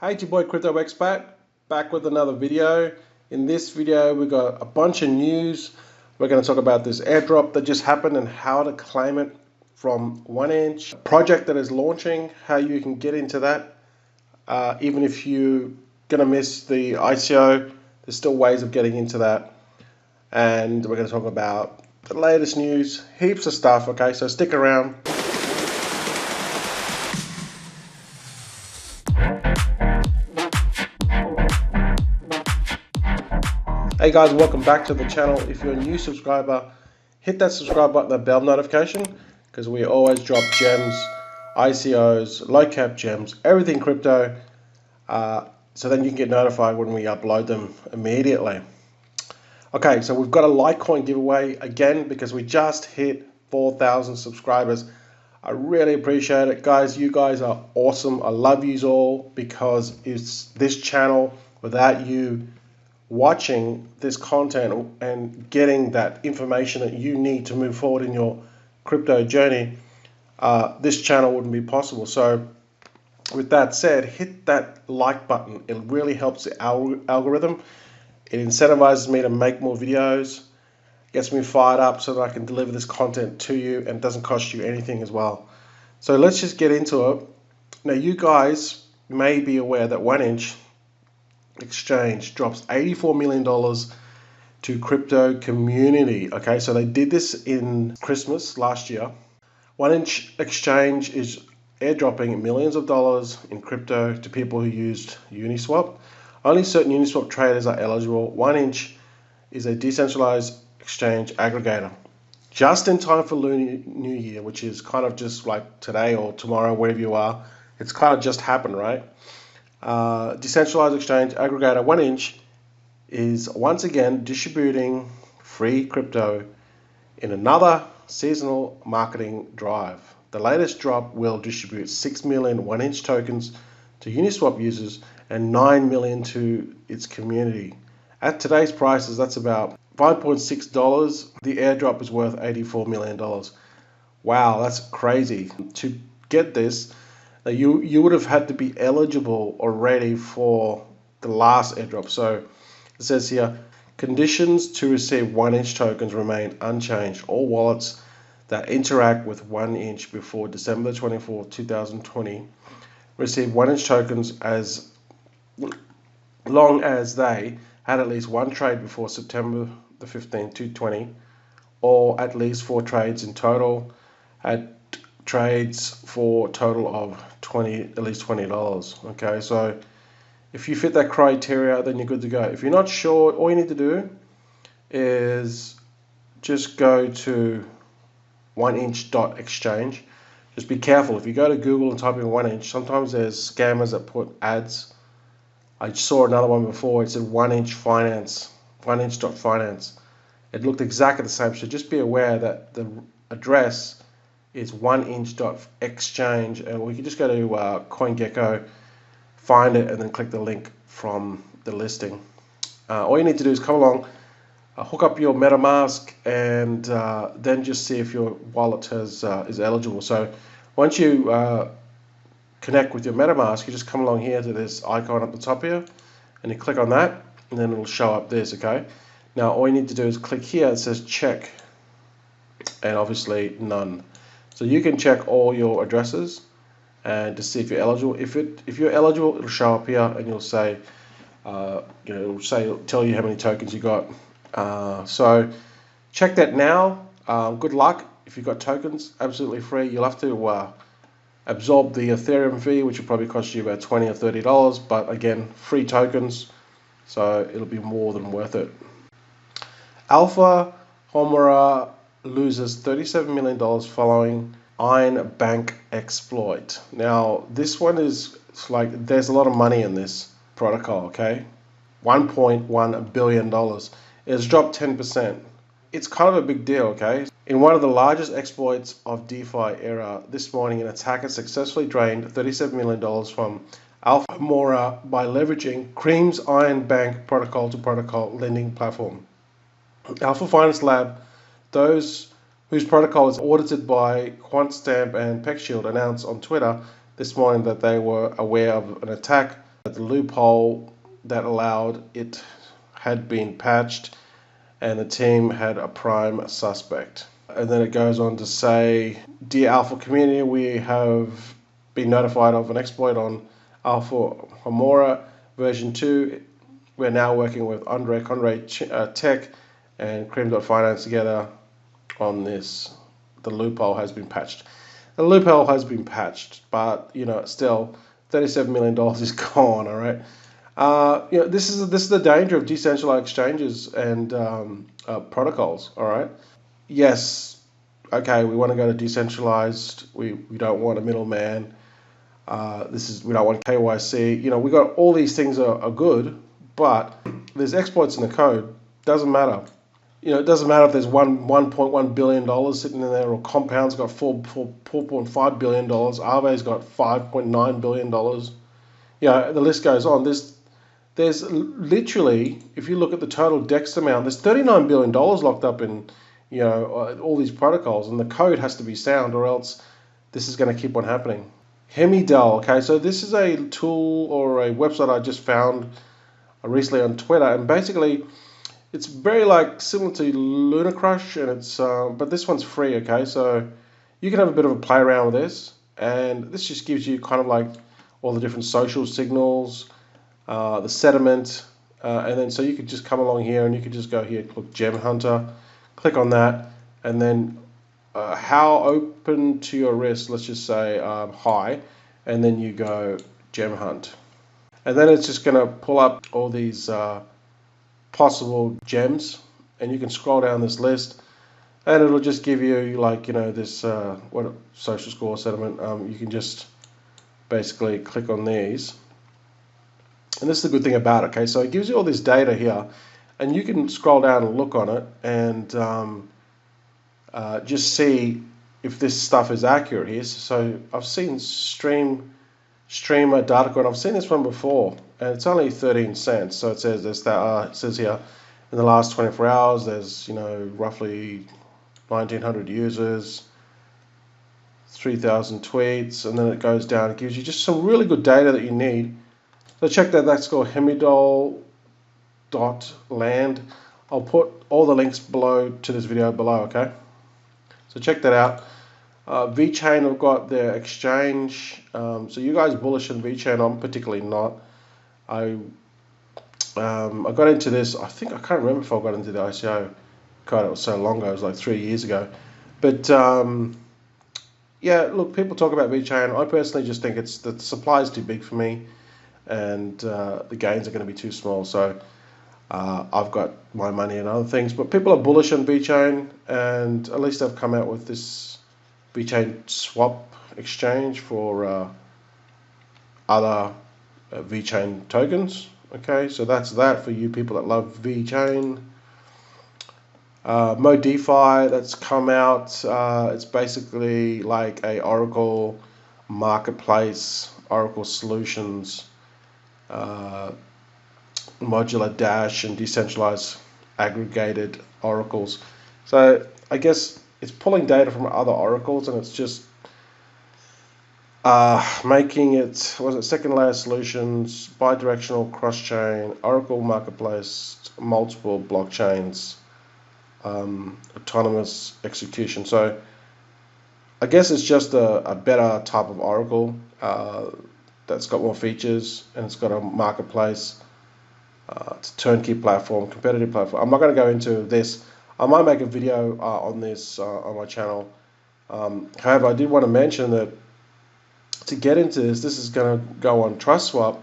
Hey, it's your boy Crypto Expat, back with another video. In this video, we got a bunch of news. We're going to talk about this airdrop that just happened and how to claim it from 1inch. A project that is launching, how you can get into that. Even if you're going to miss the ICO, there's still ways of getting into that. And we're going to talk about the latest news, heaps of stuff, okay? So stick around. Hey guys, welcome back to the channel. If you're a new subscriber, hit that subscribe button and bell notification because we always drop gems, ICOs, low cap gems, everything crypto, so then you can get notified when we upload them immediately. Okay, so we've got a Litecoin giveaway again because we just hit 4,000 subscribers. I really appreciate it, guys. You guys are awesome. I love you all because it's this channel. Without you watching this content and getting that information that you need to move forward in your crypto journey, this channel wouldn't be possible. So with that said, hit that like button. It really helps the algorithm. It incentivizes me to make more videos, gets me fired up so that I can deliver this content to you, and it doesn't cost you anything as well. So let's just get into it. Now, you guys may be aware that 1inch exchange drops $84 million to crypto community. Okay, so they did this in Christmas last year. 1inch exchange is airdropping millions of dollars in crypto to people who used Uniswap. Only certain Uniswap traders are eligible. 1inch is a decentralized exchange aggregator. Just in time for Lunar New Year, which is kind of just like today or tomorrow, wherever you are. It's kind of just happened, right? Decentralized exchange aggregator 1inch is once again distributing free crypto in another seasonal marketing drive. The latest drop will distribute 6 million 1inch tokens to Uniswap users and 9 million to its community. At today's prices, that's about $5.6. The airdrop is worth $84 million. Wow, that's crazy. To get this, you would have had to be eligible already for the last airdrop. So it says here, conditions to receive 1inch tokens remain unchanged. All wallets that interact with 1inch before December 24, 2020 receive 1inch tokens as long as they had at least one trade before September the 15th, 2020, or at least 4 trades in total, had trades for a total of at least $20. Okay, so if you fit that criteria, then you're good to go. If you're not sure, all you need to do is just go to 1inch.exchange. Just be careful. If you go to Google and type in 1inch, sometimes there's scammers that put ads. I saw another one before. It said 1inch finance, 1inch.finance. It looked exactly the same. So just be aware that the address is 1inch.exchange, and we can just go to CoinGecko, find it, and then click the link from the listing. All you need to do is come along, hook up your MetaMask, and then just see if your wallet is eligible. So once you connect with your MetaMask, you just come along here to this icon up the top here, and you click on that, and then it'll show up this. Okay. Now all you need to do is click here. It says check, and obviously none. So you can check all your addresses and to see if you're eligible. If you're eligible, it'll show up here, and you'll say, it'll tell you how many tokens you got. So check that now. Good luck. If you've got tokens, absolutely free. You'll have to absorb the Ethereum fee, which will probably cost you about $20 or $30. But again, free tokens, so it'll be more than worth it. Alpha Homura loses $37 million following Iron Bank exploit. Now, this one is like, there's a lot of money in this protocol, okay? $1.1 billion. It's dropped 10%. It's kind of a big deal, okay? In one of the largest exploits of DeFi era, this morning an attacker successfully drained $37 million from Alpha Homura by leveraging Cream's Iron Bank protocol-to-protocol lending platform. Alpha Finance Lab, those whose protocol is audited by QuantStamp and PeckShield, announced on Twitter this morning that they were aware of an attack the loophole that allowed it had been patched and the team had a prime suspect. And then it goes on to say, dear Alpha community, we have been notified of an exploit on Alpha Homora version 2. We're now working with Andre Conray Tech and Cream.finance together on this. The loophole has been patched. The loophole has been patched, but still $37 million is gone. All right. This is the danger of decentralized exchanges and protocols. All right. Yes. Okay. We want to go to decentralized. We don't want a middleman. We don't want KYC. We got all these things are good, but there's exploits in the code. Doesn't matter. It doesn't matter if there's $1.1 billion sitting in there, or Compound's got $4.5 billion, Aave's got $5.9 billion. The list goes on. There's literally, if you look at the total DEX amount, there's $39 billion locked up in, all these protocols, and the code has to be sound, or else this is going to keep on happening. Hemidal, okay, so this is a tool or a website I just found recently on Twitter, and basically it's very similar to Luna Crush, and it's but this one's free, okay, so you can have a bit of a play around with this, and this just gives you kind of all the different social signals, the sediment, and then so you could just come along here and you could just go here, click Gem Hunter, click on that, and then how open to your wrist, let's just say high, and then you go Gem Hunt, and then it's just going to pull up all these possible gems, and you can scroll down this list, and it'll just give you this what social score sediment. You can just basically click on these, and this is the good thing about it. Okay, so it gives you all this data here, and you can scroll down and look on it, and just see if this stuff is accurate here. So I've seen Streamer Datacoin. I've seen this one before, and it's only 13 cents. So it says it says here, in the last 24 hours, there's roughly 1,900 users, 3,000 tweets, and then it goes down. It gives you just some really good data that you need. So check that. That's called Hemidal.land. I'll put all the links below to this video below. Okay. So check that out. VeChain have got their exchange. So you guys bullish on VeChain. I'm particularly not. I got into this. I can't remember if I got into the ICO. God, it was so long ago. It was like 3 years ago. But yeah, look, people talk about VeChain. I personally just think the supply is too big for me, and the gains are going to be too small. So I've got my money in other things. But people are bullish on VeChain, and at least they've come out with this VeChain swap exchange for other VeChain tokens. Okay, so that's that for you people that love VeChain. MoDefi, that's come out. It's basically like a Oracle marketplace, Oracle solutions, modular dash and decentralized aggregated oracles. So I guess it's pulling data from other oracles, and it's just making it, second layer solutions, bi-directional cross-chain, Oracle marketplace, multiple blockchains, autonomous execution. So I guess it's just a better type of Oracle that's got more features, and it's got a marketplace. It's a turnkey platform, competitive platform. I'm not going to go into this. I might make a video on this on my channel. However, I did want to mention that to get into this is going to go on TrustSwap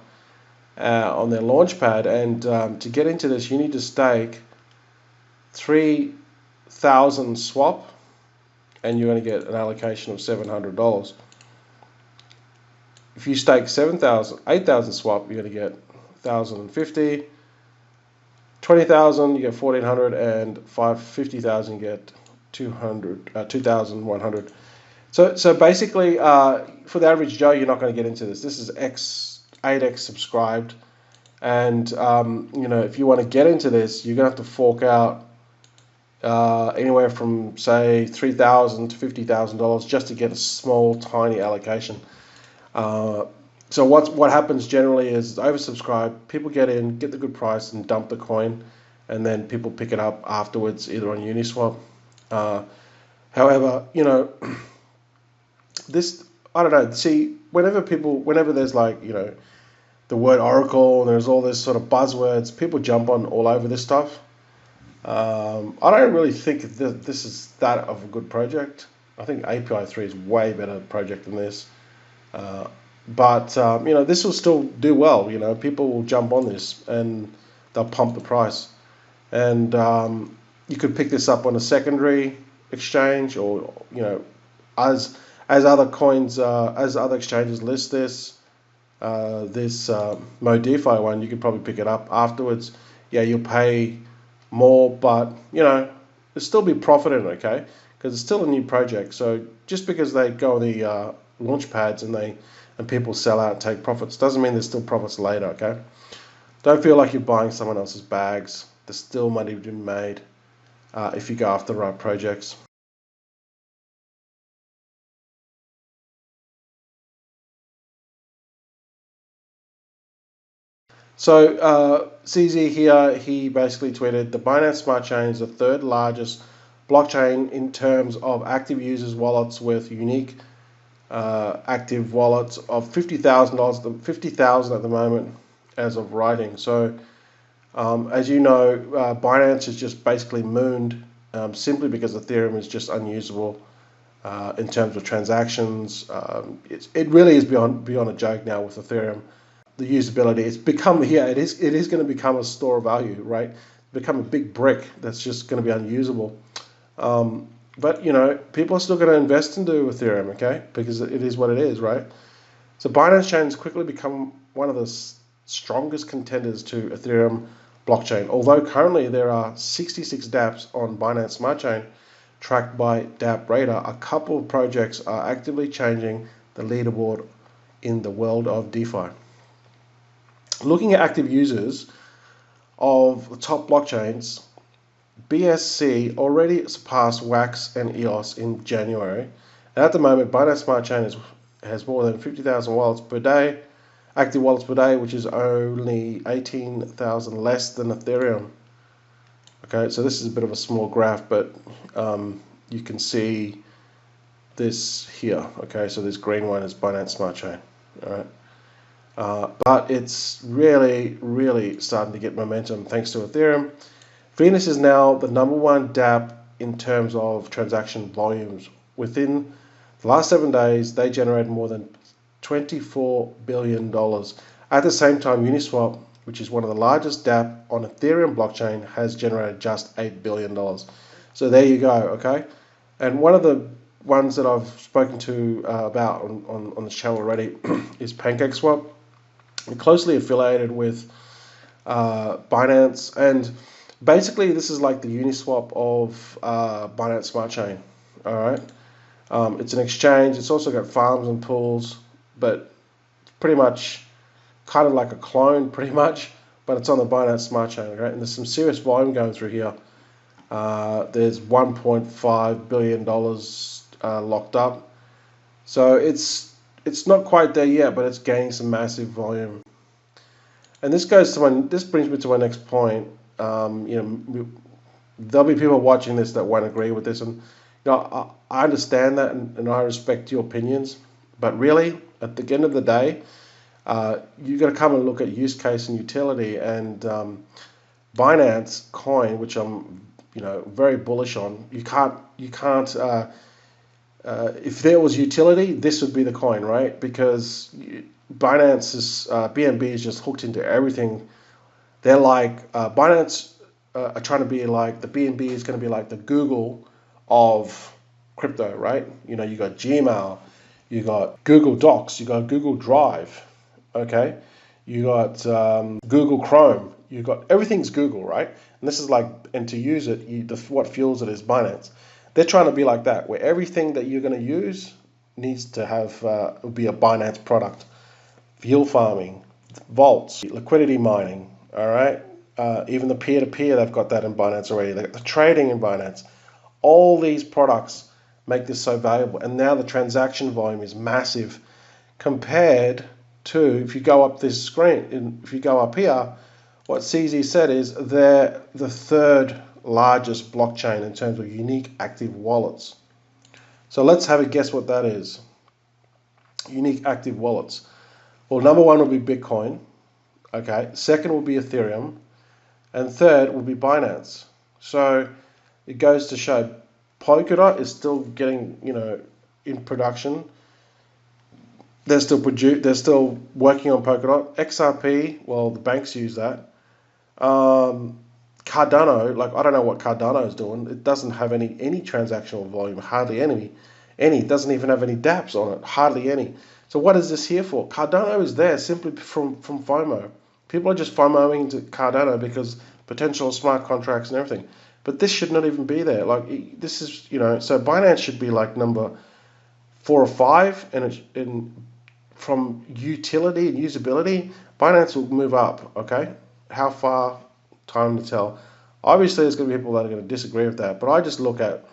on their launchpad, and to get into this, you need to stake 3,000 swap, and you're going to get an allocation of $700. If you stake 8,000 swap, you're going to get 1,050. 20,000, you get 1,400, and 50,000, you get 2,100. So basically, for the average Joe, you're not going to get into this. This is 8x subscribed, and if you want to get into this, you're going to have to fork out anywhere from say $3,000 to $50,000 just to get a small, tiny allocation. So what happens generally is oversubscribe, people get in, get the good price, and dump the coin, and then people pick it up afterwards, either on Uniswap. However, this, I don't know. See, whenever there's like the word Oracle and there's all this sort of buzzwords, people jump on all over this stuff. I don't really think that this is that of a good project. I think API 3 is way better project than this. But this will still do well. People will jump on this and they'll pump the price. And you could pick this up on a secondary exchange, or as other coins, as other exchanges list this MoDefi one, you could probably pick it up afterwards. Yeah, you'll pay more, but there'll still be profit in it, okay? Because it's still a new project. So just because they go on the launch pads and people sell out and take profits doesn't mean there's still profits later, okay? Don't feel like you're buying someone else's bags. There's still money to be made if you go after the right projects. So CZ here, he basically tweeted, the Binance Smart Chain is the third largest blockchain in terms of active users wallets, with unique active wallets of $50,000, 50,000 at the moment as of writing. So as you know, Binance is just basically mooned simply because Ethereum is just unusable in terms of transactions. It really is beyond a joke now with Ethereum. The usability, it's become, it is going to become a store of value, right? Become a big brick that's just going to be unusable. But people are still going to invest into Ethereum, okay? Because it is what it is, right? So Binance Chain has quickly become one of the strongest contenders to Ethereum blockchain. Although currently there are 66 dApps on Binance Smart Chain tracked by dApp Radar, a couple of projects are actively changing the leaderboard in the world of DeFi. Looking at active users of the top blockchains, BSC already surpassed Wax and EOS in January. And at the moment, Binance Smart Chain has more than 50,000 wallets per day, active wallets per day, which is only 18,000 less than Ethereum. Okay, so this is a bit of a small graph, but you can see this here. Okay, so this green one is Binance Smart Chain. All right. But it's really, really starting to get momentum thanks to Ethereum. Venus is now the #1 dApp in terms of transaction volumes. Within the last 7 days, they generated more than $24 billion. At the same time, Uniswap, which is one of the largest dApp on Ethereum blockchain, has generated just $8 billion. So there you go, okay? And one of the ones that I've spoken to about on the channel already is PancakeSwap. Closely affiliated with Binance, and basically this is like the Uniswap of Binance Smart Chain. All right, it's an exchange. It's also got farms and pools, but pretty much kind of like a clone, pretty much. But it's on the Binance Smart Chain, right? And there's some serious volume going through here. There's $1.5 billion locked up, so it's not quite there yet, but it's gaining some massive volume. And this brings me to my next point. There'll be people watching this that won't agree with this, and I understand that, and I respect your opinions. But really, at the end of the day, you got to come and look at use case and utility. And Binance Coin, which I'm very bullish on, you can't. If there was utility, this would be the coin, right? Because Binance's BNB is just hooked into everything. They're like Binance are trying to be like, the BNB is going to be like the Google of crypto, right? You got Gmail, you got Google Docs, you got Google Drive, okay? You got Google Chrome, you got everything's Google, right? And this is like, and to use it, what fuels it is Binance. They're trying to be like that, where everything that you're going to use needs to have be a Binance product. Yield farming, vaults, liquidity mining, all right? Even the peer-to-peer, they've got that in Binance already. They've got the trading in Binance. All these products make this so valuable. And now the transaction volume is massive compared to, if you go up this screen, if you go up here, what CZ said is they're the third largest blockchain in terms of unique active wallets. So let's have a guess what that is. Unique active wallets. Well, number one will be Bitcoin. Okay. Second will be Ethereum. And third will be Binance. So it goes to show Polkadot is still getting, in production. They're still working on Polkadot. XRP, well, the banks use that. Cardano, I don't know what Cardano is doing. It doesn't have any transactional volume, hardly any. It doesn't even have any dApps on it, hardly any. So what is this here for? Cardano is there simply from FOMO. People are just FOMOing into Cardano because potential smart contracts and everything. But this should not even be there. Like, this is, so Binance should be like number 4 or 5, and from utility and usability, Binance will move up, okay? How far? Time to tell. Obviously, there's going to be people that are going to disagree with that, but I just look at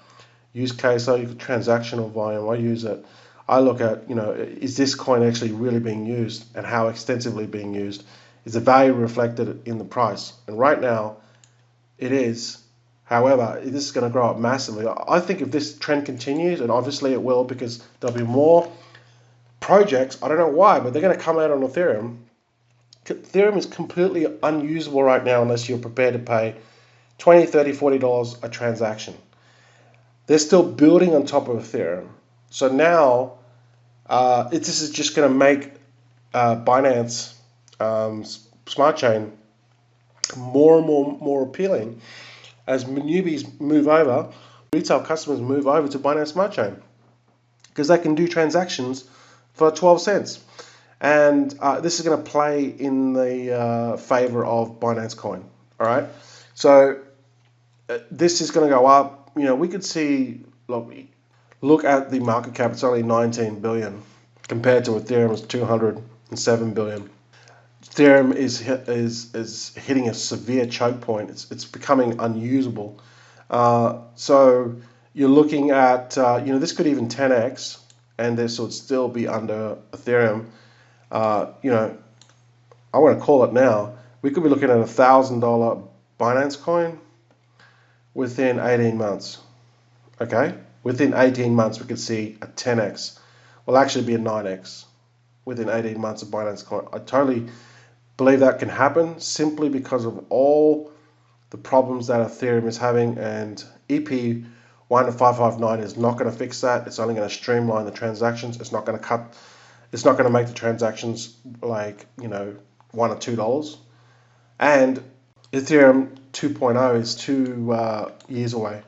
use case, transactional volume, I use it. I look at, is this coin actually really being used and how extensively being used? Is the value reflected in the price? And right now, it is. However, this is going to grow up massively. I think if this trend continues, and obviously it will because there'll be more projects, I don't know why, but they're going to come out on Ethereum. Ethereum is completely unusable right now unless you're prepared to pay $20, $30, $40 a transaction. They're still building on top of Ethereum. So now, this is just going to make Binance Smart Chain more and more appealing as newbies move over, retail customers move over to Binance Smart Chain because they can do transactions for 12 cents. And this is going to play in the favor of Binance Coin. All right. So this is going to go up. We could see, look at the market cap. It's only 19 billion compared to Ethereum's 207 billion. Ethereum is hitting a severe choke point. It's becoming unusable. So you're looking at, this could even 10x, and this would still be under Ethereum. I want to call it now. We could be looking at $1,000 Binance coin within 18 months. Okay, within 18 months we could see a 10x. Will actually be a 9x within 18 months of Binance coin. I totally believe that can happen simply because of all the problems that Ethereum is having, and EP 1.559 is not going to fix that. It's only going to streamline the transactions. It's not going to make the transactions like, $1 or $2. And Ethereum 2.0 is 2 years away.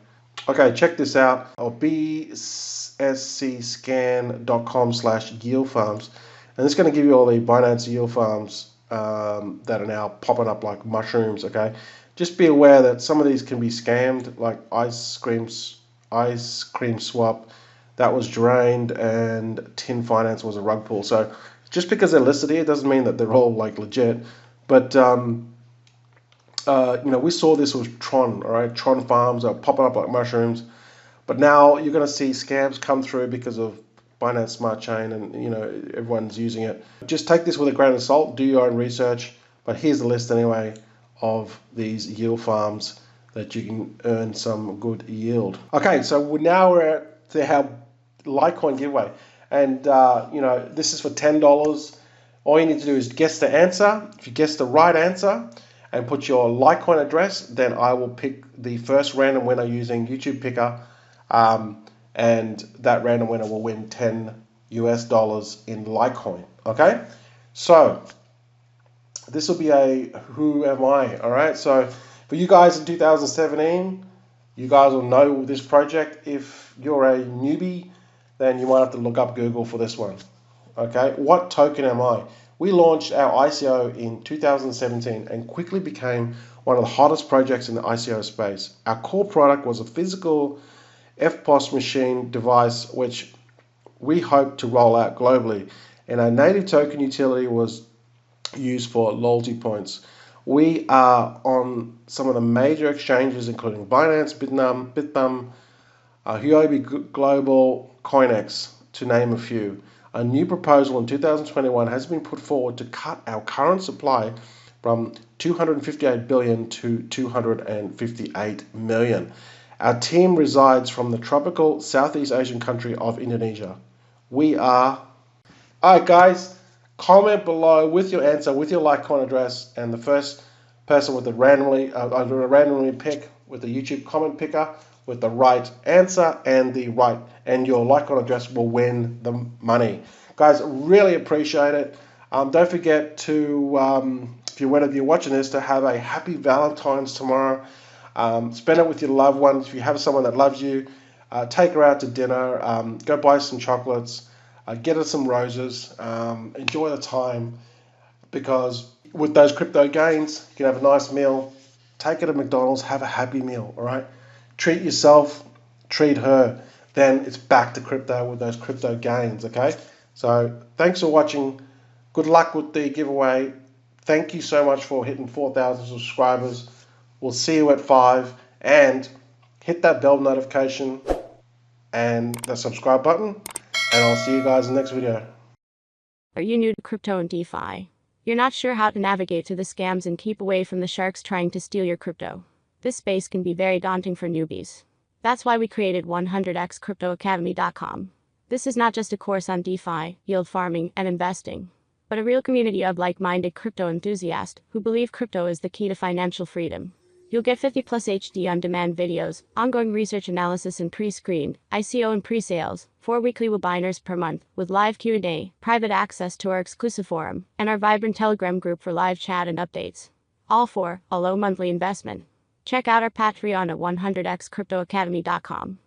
Okay, check this out. bscscan.com/yield farms. And it's going to give you all the Binance yield farms that are now popping up like mushrooms, okay? Just be aware that some of these can be scammed, like ice cream swap. That was drained, and Tin Finance was a rug pull. So just because they're listed here doesn't mean that they're all like legit. But we saw this with Tron, all right? Tron farms are popping up like mushrooms. But now you're going to see scams come through because of Binance Smart Chain, and everyone's using it. Just take this with a grain of salt. Do your own research. But here's the list anyway of these yield farms that you can earn some good yield. Okay, so now we're at the Litecoin giveaway, and this is for $10. All you need to do is guess the answer. If you guess the right answer and put your Litecoin address, then I will pick the first random winner using YouTube Picker, and that random winner will win $10 in Litecoin. Okay, so this will be a who am I? All right, so for you guys in 2017, you guys will know this project. If you're a newbie, then you might have to look up Google for this one. Okay, what token am I? We launched our ICO in 2017 and quickly became one of the hottest projects in the ICO space. Our core product was a physical FPOS machine device, which we hope to roll out globally. And our native token utility was used for loyalty points. We are on some of the major exchanges, including Binance, Bithumb, Huobi Global, CoinEx, to name a few. a new proposal in 2021 has been put forward to cut our current supply from 258 billion to 258 million. Our team resides from the tropical Southeast Asian country of Indonesia. We are... Alright guys, comment below with your answer, with your Litecoin address, and the first person with a randomly pick with the YouTube comment picker with the right answer and your Litecoin address will win the money. Guys, really appreciate it. Don't forget to, if you're watching this, to have a happy Valentine's tomorrow. Spend it with your loved ones. If you have someone that loves you, take her out to dinner, go buy some chocolates, get her some roses, enjoy the time, because with those crypto gains, you can have a nice meal, take her to McDonald's, have a happy meal, all right? Treat yourself, treat her, then it's back to crypto with those crypto gains, okay? So thanks for watching. Good luck with the giveaway. Thank you so much for hitting 4,000 subscribers. We'll see you at 5, and hit that bell notification and the subscribe button, and I'll see you guys in the next video. Are you new to crypto and DeFi? You're not sure how to navigate through the scams and keep away from the sharks trying to steal your crypto? This space can be very daunting for newbies. That's why we created 100xcryptoacademy.com. This is not just a course on DeFi, yield farming, and investing, but a real community of like-minded crypto enthusiasts who believe crypto is the key to financial freedom. You'll get 50+ HD on-demand videos, ongoing research analysis and pre-screened, ICO and pre-sales, 4 weekly webinars per month, with live Q&A, private access to our exclusive forum, and our vibrant Telegram group for live chat and updates. All for a low monthly investment. Check out our Patreon at 100xcryptoacademy.com.